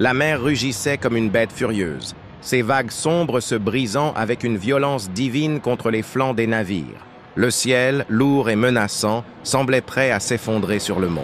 La mer rugissait comme une bête furieuse, ses vagues sombres se brisant avec une violence divine contre les flancs des navires. Le ciel, lourd et menaçant, semblait prêt à s'effondrer sur le monde.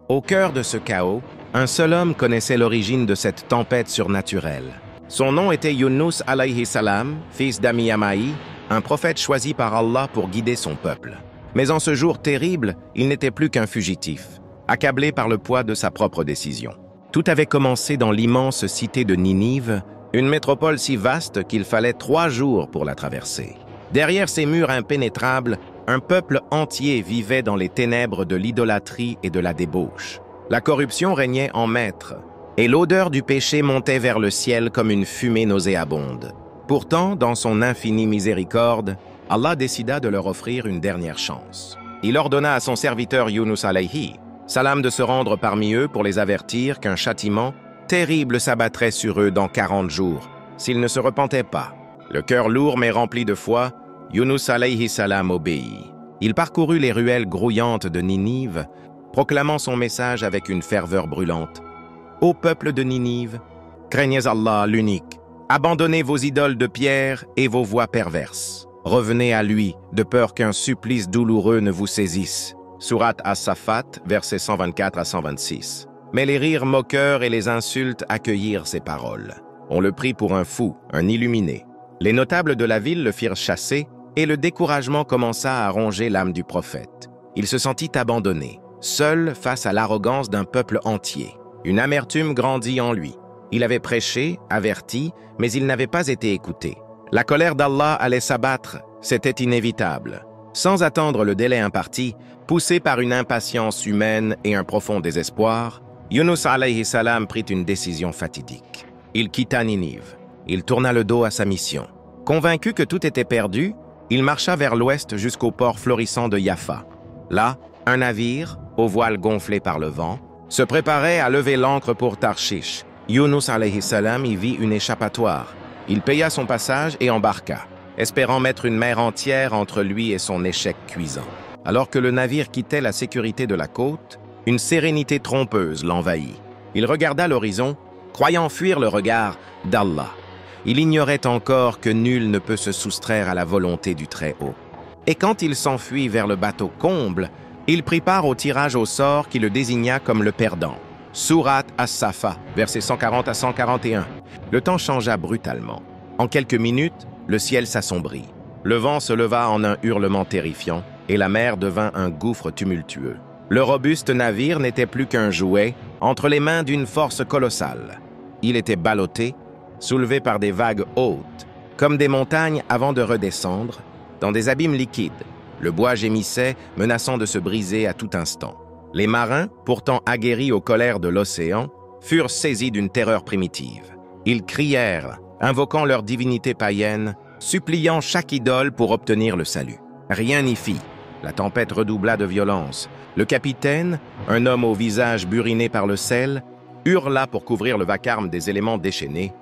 Au cœur de ce chaos, un seul homme connaissait l'origine de cette tempête surnaturelle. Son nom était Yunus alayhi salam, fils d'Amiyamaï, un prophète choisi par Allah pour guider son peuple. Mais en ce jour terrible, il n'était plus qu'un fugitif, accablé par le poids de sa propre décision. Tout avait commencé dans l'immense cité de Ninive, une métropole si vaste qu'il fallait 3 jours pour la traverser. Derrière ces murs impénétrables, un peuple entier vivait dans les ténèbres de l'idolâtrie et de la débauche. La corruption régnait en maître, et l'odeur du péché montait vers le ciel comme une fumée nauséabonde. Pourtant, dans son infinie miséricorde, Allah décida de leur offrir une dernière chance. Il ordonna à son serviteur Yunus alayhi salam de se rendre parmi eux pour les avertir qu'un châtiment terrible s'abattrait sur eux dans 40 jours, s'ils ne se repentaient pas. Le cœur lourd mais rempli de foi, Yunus alayhi salam obéit. Il parcourut les ruelles grouillantes de Ninive, proclamant son message avec une ferveur brûlante. Ô peuple de Ninive, craignez Allah l'unique, abandonnez vos idoles de pierre et vos voies perverses. Revenez à lui, de peur qu'un supplice douloureux ne vous saisisse. Sourate As-Saffat, versets 124 à 126. Mais les rires moqueurs et les insultes accueillirent ces paroles. On le prit pour un fou, un illuminé. Les notables de la ville le firent chasser, et le découragement commença à ronger l'âme du prophète. Il se sentit abandonné, seul face à l'arrogance d'un peuple entier. Une amertume grandit en lui. Il avait prêché, averti, mais il n'avait pas été écouté. La colère d'Allah allait s'abattre, c'était inévitable. Sans attendre le délai imparti, poussé par une impatience humaine et un profond désespoir, Yunus alayhi salam prit une décision fatidique. Il quitta Ninive. Il tourna le dos à sa mission. Convaincu que tout était perdu, il marcha vers l'ouest jusqu'au port florissant de Jaffa. Là, un navire, aux voiles gonflées par le vent, se préparait à lever l'ancre pour Tarshish. Yunus alayhi salam y vit une échappatoire. Il paya son passage et embarqua, espérant mettre une mer entière entre lui et son échec cuisant. Alors que le navire quittait la sécurité de la côte, une sérénité trompeuse l'envahit. Il regarda l'horizon, croyant fuir le regard d'Allah. Il ignorait encore que nul ne peut se soustraire à la volonté du Très-Haut. Et quand il s'enfuit vers le bateau comble, il prit part au tirage au sort qui le désigna comme le perdant. Sourate As-Saffat, versets 140 à 141. Le temps changea brutalement. En quelques minutes, le ciel s'assombrit. Le vent se leva en un hurlement terrifiant et la mer devint un gouffre tumultueux. Le robuste navire n'était plus qu'un jouet entre les mains d'une force colossale. Il était ballotté, soulevé par des vagues hautes, comme des montagnes avant de redescendre, dans des abîmes liquides. Le bois gémissait, menaçant de se briser à tout instant. Les marins, pourtant aguerris aux colères de l'océan, furent saisis d'une terreur primitive. Ils crièrent, invoquant leur divinité païenne, suppliant chaque idole pour obtenir le salut. Rien n'y fit. La tempête redoubla de violence. Le capitaine, un homme au visage buriné par le sel, hurla pour couvrir le vacarme des éléments déchaînés.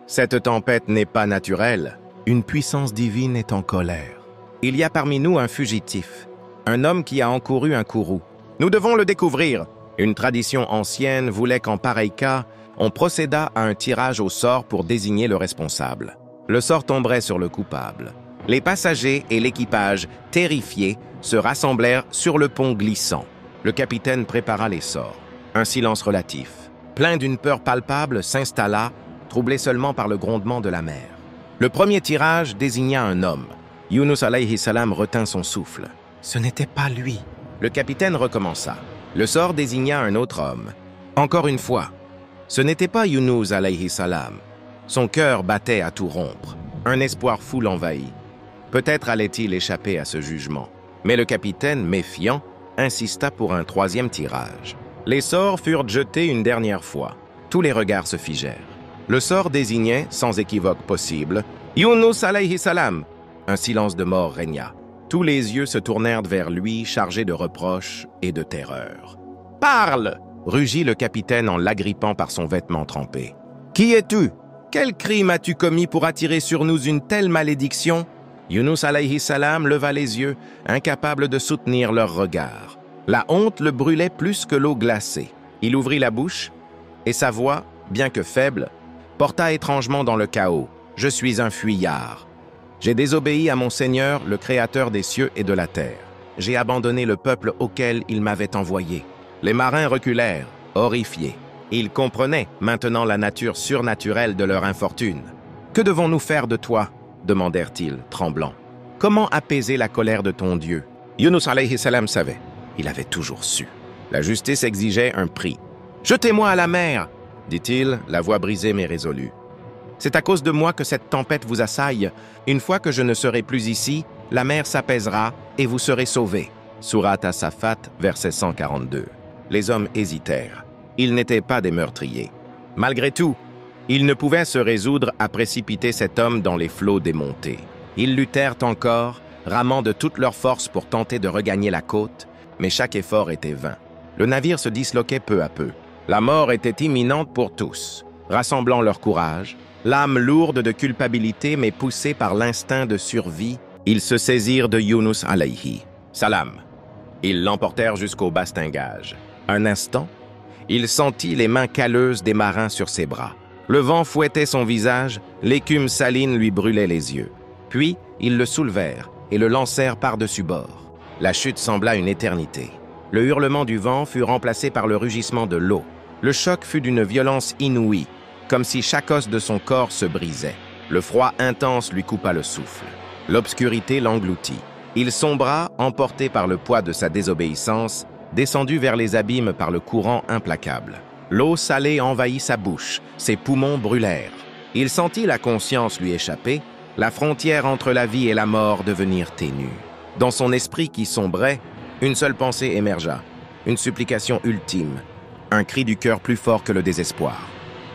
Cette tempête n'est pas naturelle. Une puissance divine est en colère. Il y a parmi nous un fugitif, un homme qui a encouru un courroux. Nous devons le découvrir. Une tradition ancienne voulait qu'en pareil cas, on procédât à un tirage au sort pour désigner le responsable. Le sort tomberait sur le coupable. Les passagers et l'équipage, terrifiés, se rassemblèrent sur le pont glissant. Le capitaine prépara les sorts. Un silence relatif, plein d'une peur palpable, s'installa, troublé seulement par le grondement de la mer. Le premier tirage désigna un homme. Yunus alayhi salam retint son souffle. Ce n'était pas lui. Le capitaine recommença. Le sort désigna un autre homme. Encore une fois. Ce n'était pas Yunus alayhi salam. Son cœur battait à tout rompre. Un espoir fou l'envahit. Peut-être allait-il échapper à ce jugement. Mais le capitaine, méfiant, insista pour un troisième tirage. Les sorts furent jetés une dernière fois. Tous les regards se figèrent. Le sort désignait, sans équivoque possible, Yunus alayhi salam. Un silence de mort régna. Tous les yeux se tournèrent vers lui, chargés de reproches et de terreur. « Parle !» rugit le capitaine en l'agrippant par son vêtement trempé. « Qui es-tu? Quel crime as-tu commis pour attirer sur nous une telle malédiction ?» Yunus alayhi salam leva les yeux, incapable de soutenir leur regard. La honte le brûlait plus que l'eau glacée. Il ouvrit la bouche, et sa voix, bien que faible, porta étrangement dans le chaos. Je suis un fuyard. J'ai désobéi à mon Seigneur, le Créateur des cieux et de la terre. J'ai abandonné le peuple auquel il m'avait envoyé. Les marins reculèrent, horrifiés. Ils comprenaient maintenant la nature surnaturelle de leur infortune. « Que devons-nous faire de toi ?» demandèrent-ils, tremblants. « Comment apaiser la colère de ton Dieu ?» Yunus alayhi salam savait. Il avait toujours su. La justice exigeait un prix. « Jetez-moi à la mer !» dit-il, la voix brisée mais résolue. « C'est à cause de moi que cette tempête vous assaille. Une fois que je ne serai plus ici, la mer s'apaisera et vous serez sauvés. » Sourate As-Saffat, verset 142. Les hommes hésitèrent. Ils n'étaient pas des meurtriers. Malgré tout, ils ne pouvaient se résoudre à précipiter cet homme dans les flots démontés. Ils luttèrent encore, ramant de toute leur force pour tenter de regagner la côte, mais chaque effort était vain. Le navire se disloquait peu à peu. La mort était imminente pour tous. Rassemblant leur courage, l'âme lourde de culpabilité mais poussée par l'instinct de survie, ils se saisirent de Yunus alayhi salam. Ils l'emportèrent jusqu'au bastingage. Un instant, il sentit les mains calleuses des marins sur ses bras. Le vent fouettait son visage, l'écume saline lui brûlait les yeux. Puis, ils le soulevèrent et le lancèrent par-dessus bord. La chute sembla une éternité. Le hurlement du vent fut remplacé par le rugissement de l'eau. Le choc fut d'une violence inouïe, comme si chaque os de son corps se brisait. Le froid intense lui coupa le souffle. L'obscurité l'engloutit. Il sombra, emporté par le poids de sa désobéissance, descendu vers les abîmes par le courant implacable. L'eau salée envahit sa bouche, ses poumons brûlèrent. Il sentit la conscience lui échapper, la frontière entre la vie et la mort devenir ténue. Dans son esprit qui sombrait, une seule pensée émergea, une supplication ultime, un cri du cœur plus fort que le désespoir.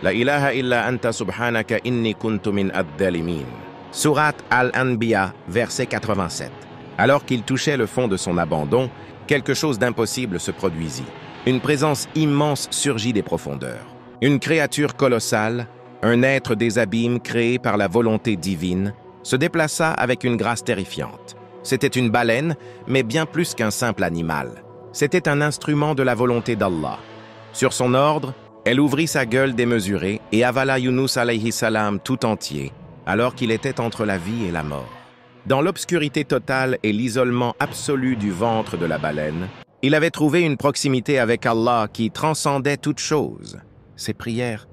La ilaha illa anta subhanaka inni kuntu min ad-dhalimin. Sourate Al-Anbiya, verset 87. Alors qu'il touchait le fond de son abandon, quelque chose d'impossible se produisit. Une présence immense surgit des profondeurs. Une créature colossale, un être des abîmes créé par la volonté divine, se déplaça avec une grâce terrifiante. C'était une baleine, mais bien plus qu'un simple animal. C'était un instrument de la volonté d'Allah. Sur son ordre, elle ouvrit sa gueule démesurée et avala Yunus alayhi salam tout entier, alors qu'il était entre la vie et la mort. Dans l'obscurité totale et l'isolement absolu du ventre de la baleine, il avait trouvé une proximité avec Allah qui transcendait toute chose. Ses prières,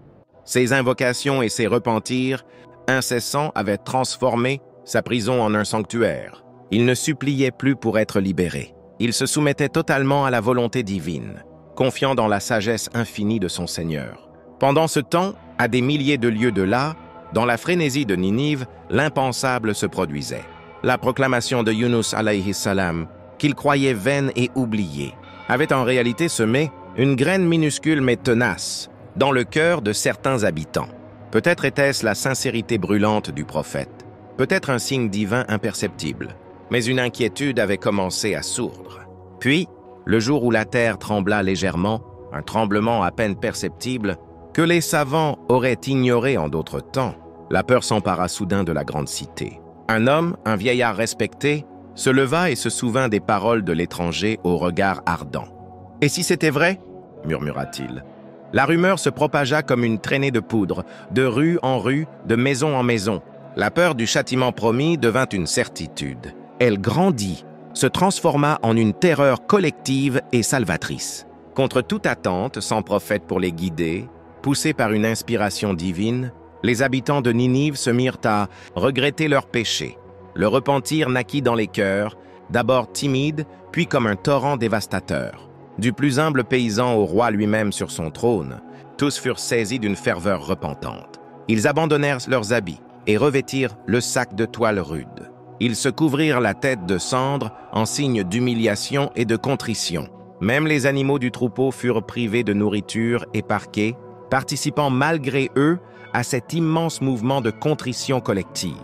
ses invocations et ses repentirs incessants avaient transformé sa prison en un sanctuaire. Il ne suppliait plus pour être libéré. Il se soumettait totalement à la volonté divine, confiant dans la sagesse infinie de son Seigneur. Pendant ce temps, à des milliers de lieues de là, dans la frénésie de Ninive, l'impensable se produisait. La proclamation de Yunus alayhi salam, qu'il croyait vaine et oubliée, avait en réalité semé une graine minuscule mais tenace dans le cœur de certains habitants. Peut-être était-ce la sincérité brûlante du prophète, peut-être un signe divin imperceptible, mais une inquiétude avait commencé à sourdre. Puis, le jour où la terre trembla légèrement, un tremblement à peine perceptible, que les savants auraient ignoré en d'autres temps, la peur s'empara soudain de la grande cité. Un homme, un vieillard respecté, se leva et se souvint des paroles de l'étranger au regard ardent. « Et si c'était vrai ?» murmura-t-il. La rumeur se propagea comme une traînée de poudre, de rue en rue, de maison en maison. La peur du châtiment promis devint une certitude. Elle grandit, se transforma en une terreur collective et salvatrice. Contre toute attente, sans prophète pour les guider, poussés par une inspiration divine, les habitants de Ninive se mirent à regretter leurs péchés. Le repentir naquit dans les cœurs, d'abord timide, puis comme un torrent dévastateur. Du plus humble paysan au roi lui-même sur son trône, tous furent saisis d'une ferveur repentante. Ils abandonnèrent leurs habits et revêtirent le sac de toile rude. Ils se couvrirent la tête de cendres en signe d'humiliation et de contrition. Même les animaux du troupeau furent privés de nourriture et parqués, participant malgré eux à cet immense mouvement de contrition collective.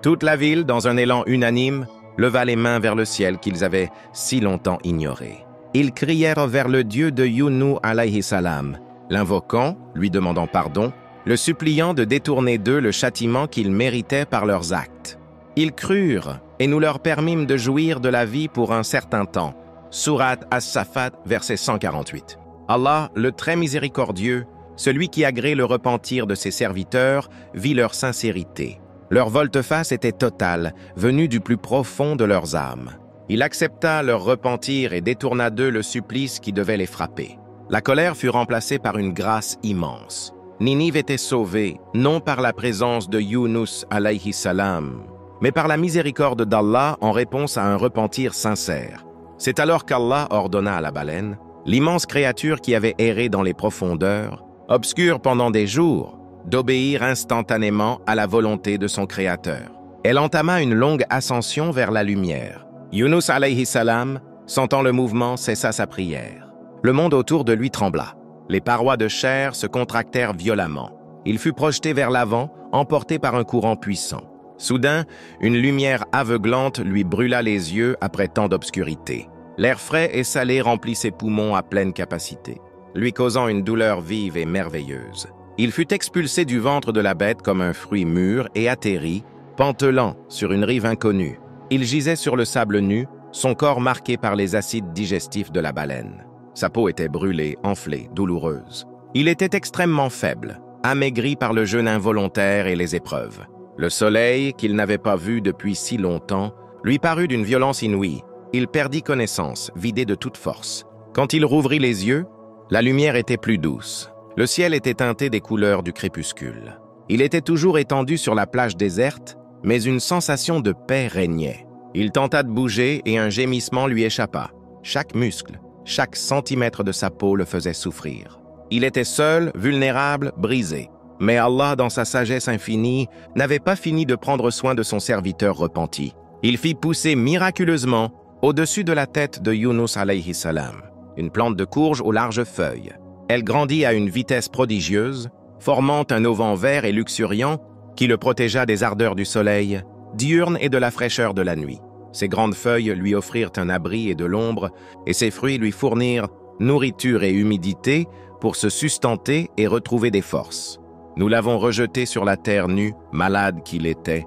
Toute la ville, dans un élan unanime, leva les mains vers le ciel qu'ils avaient si longtemps ignoré. Ils crièrent vers le Dieu de Yunus alayhi salam, l'invoquant, lui demandant pardon, le suppliant de détourner d'eux le châtiment qu'ils méritaient par leurs actes. Ils crurent, et nous leur permîmes de jouir de la vie pour un certain temps. Sourate As-Saffat, verset 148. Allah, le très miséricordieux, celui qui agrée le repentir de ses serviteurs vit leur sincérité. Leur volte-face était totale, venue du plus profond de leurs âmes. Il accepta leur repentir et détourna d'eux le supplice qui devait les frapper. La colère fut remplacée par une grâce immense. Ninive était sauvée, non par la présence de Yunus alayhi salam, mais par la miséricorde d'Allah en réponse à un repentir sincère. C'est alors qu'Allah ordonna à la baleine, l'immense créature qui avait erré dans les profondeurs, obscure pendant des jours, d'obéir instantanément à la volonté de son Créateur. Elle entama une longue ascension vers la lumière. Yunus alayhi salam, sentant le mouvement, cessa sa prière. Le monde autour de lui trembla. Les parois de chair se contractèrent violemment. Il fut projeté vers l'avant, emporté par un courant puissant. Soudain, une lumière aveuglante lui brûla les yeux après tant d'obscurité. L'air frais et salé remplit ses poumons à pleine capacité, lui causant une douleur vive et merveilleuse. Il fut expulsé du ventre de la bête comme un fruit mûr et atterrit, pantelant sur une rive inconnue. Il gisait sur le sable nu, son corps marqué par les acides digestifs de la baleine. Sa peau était brûlée, enflée, douloureuse. Il était extrêmement faible, amaigri par le jeûne involontaire et les épreuves. Le soleil, qu'il n'avait pas vu depuis si longtemps, lui parut d'une violence inouïe. Il perdit connaissance, vidé de toute force. Quand il rouvrit les yeux, la lumière était plus douce. Le ciel était teinté des couleurs du crépuscule. Il était toujours étendu sur la plage déserte, mais une sensation de paix régnait. Il tenta de bouger et un gémissement lui échappa. Chaque muscle, chaque centimètre de sa peau le faisait souffrir. Il était seul, vulnérable, brisé. Mais Allah, dans sa sagesse infinie, n'avait pas fini de prendre soin de son serviteur repenti. Il fit pousser miraculeusement, au-dessus de la tête de Yunus alayhi salam, une plante de courge aux larges feuilles. Elle grandit à une vitesse prodigieuse, formant un auvent vert et luxuriant qui le protégea des ardeurs du soleil, diurne et de la fraîcheur de la nuit. Ses grandes feuilles lui offrirent un abri et de l'ombre, et ses fruits lui fournirent nourriture et humidité pour se sustenter et retrouver des forces. Nous l'avons rejeté sur la terre nue, malade qu'il était,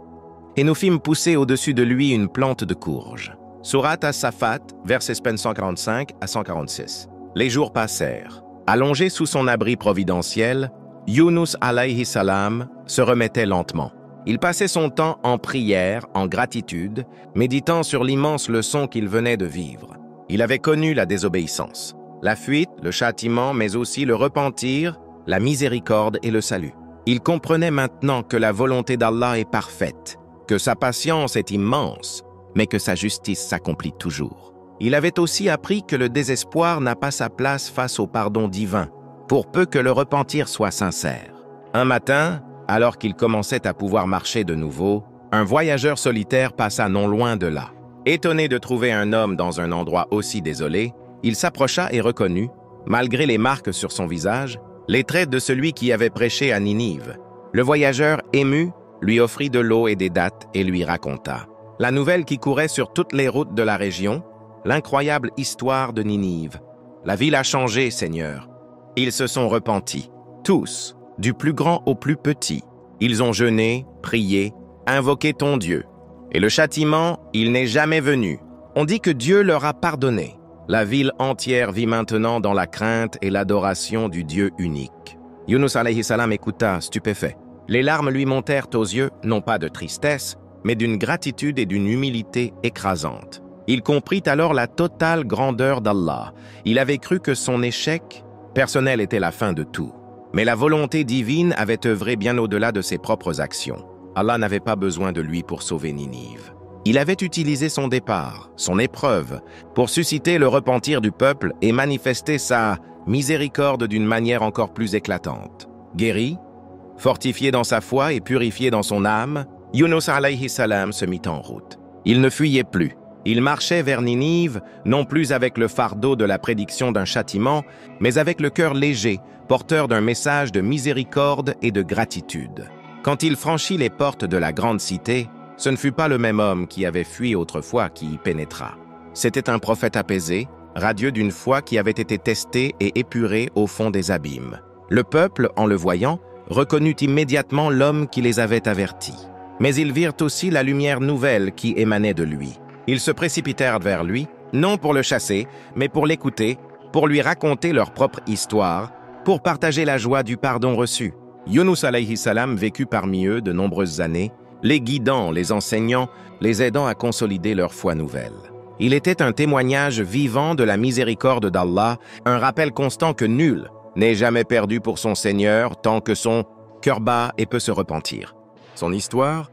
et nous fîmes pousser au-dessus de lui une plante de courge. Surat As-Safat, versets 145 à 146. Les jours passèrent. Allongé sous son abri providentiel, Yunus alayhi salam se remettait lentement. Il passait son temps en prière, en gratitude, méditant sur l'immense leçon qu'il venait de vivre. Il avait connu la désobéissance, la fuite, le châtiment, mais aussi le repentir, la miséricorde et le salut. Il comprenait maintenant que la volonté d'Allah est parfaite, que sa patience est immense, mais que sa justice s'accomplit toujours. Il avait aussi appris que le désespoir n'a pas sa place face au pardon divin, pour peu que le repentir soit sincère. Un matin, alors qu'il commençait à pouvoir marcher de nouveau, un voyageur solitaire passa non loin de là. Étonné de trouver un homme dans un endroit aussi désolé, il s'approcha et reconnut, malgré les marques sur son visage, les traits de celui qui avait prêché à Ninive. Le voyageur, ému, lui offrit de l'eau et des dattes et lui raconta la nouvelle qui courait sur toutes les routes de la région, l'incroyable histoire de Ninive. La ville a changé, Seigneur. Ils se sont repentis, tous, du plus grand au plus petit. Ils ont jeûné, prié, invoqué ton Dieu. Et le châtiment, il n'est jamais venu. On dit que Dieu leur a pardonné. La ville entière vit maintenant dans la crainte et l'adoration du Dieu unique. Yunus alayhi salam écouta, stupéfait. Les larmes lui montèrent aux yeux, non pas de tristesse, mais d'une gratitude et d'une humilité écrasantes. Il comprit alors la totale grandeur d'Allah. Il avait cru que son échec personnel était la fin de tout. Mais la volonté divine avait œuvré bien au-delà de ses propres actions. Allah n'avait pas besoin de lui pour sauver Ninive. Il avait utilisé son départ, son épreuve, pour susciter le repentir du peuple et manifester sa miséricorde d'une manière encore plus éclatante. Guéri, fortifié dans sa foi et purifié dans son âme, Yunus alayhi salam se mit en route. Il ne fuyait plus. Il marchait vers Ninive, non plus avec le fardeau de la prédiction d'un châtiment, mais avec le cœur léger, porteur d'un message de miséricorde et de gratitude. Quand il franchit les portes de la grande cité, ce ne fut pas le même homme qui avait fui autrefois qui y pénétra. C'était un prophète apaisé, radieux d'une foi qui avait été testée et épurée au fond des abîmes. Le peuple, en le voyant, reconnut immédiatement l'homme qui les avait avertis. Mais ils virent aussi la lumière nouvelle qui émanait de lui. Ils se précipitèrent vers lui, non pour le chasser, mais pour l'écouter, pour lui raconter leur propre histoire, pour partager la joie du pardon reçu. Yunus alayhi salam vécut parmi eux de nombreuses années, les guidant, les enseignant, les aidant à consolider leur foi nouvelle. Il était un témoignage vivant de la miséricorde d'Allah, un rappel constant que nul n'est jamais perdu pour son Seigneur tant que son cœur bat et peut se repentir. Son histoire,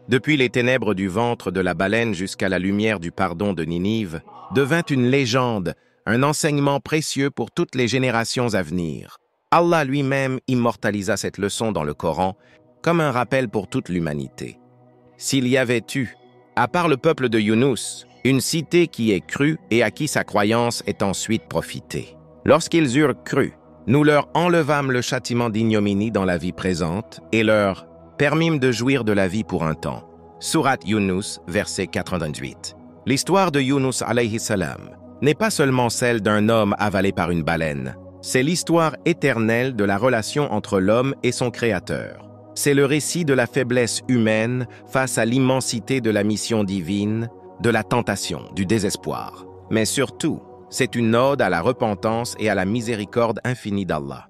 depuis les ténèbres du ventre de la baleine jusqu'à la lumière du pardon de Ninive, devint une légende, un enseignement précieux pour toutes les générations à venir. Allah lui-même immortalisa cette leçon dans le Coran comme un rappel pour toute l'humanité. S'il y avait eu, à part le peuple de Yunus, une cité qui ait cru et à qui sa croyance ait ensuite profité. Lorsqu'ils eurent cru, nous leur enlevâmes le châtiment d'ignominie dans la vie présente et leur permîmes de jouir de la vie pour un temps. Sourate Yunus, verset 98. L'histoire de Yunus alayhi salam n'est pas seulement celle d'un homme avalé par une baleine. C'est l'histoire éternelle de la relation entre l'homme et son Créateur. C'est le récit de la faiblesse humaine face à l'immensité de la mission divine, de la tentation, du désespoir. Mais surtout, c'est une ode à la repentance et à la miséricorde infinie d'Allah.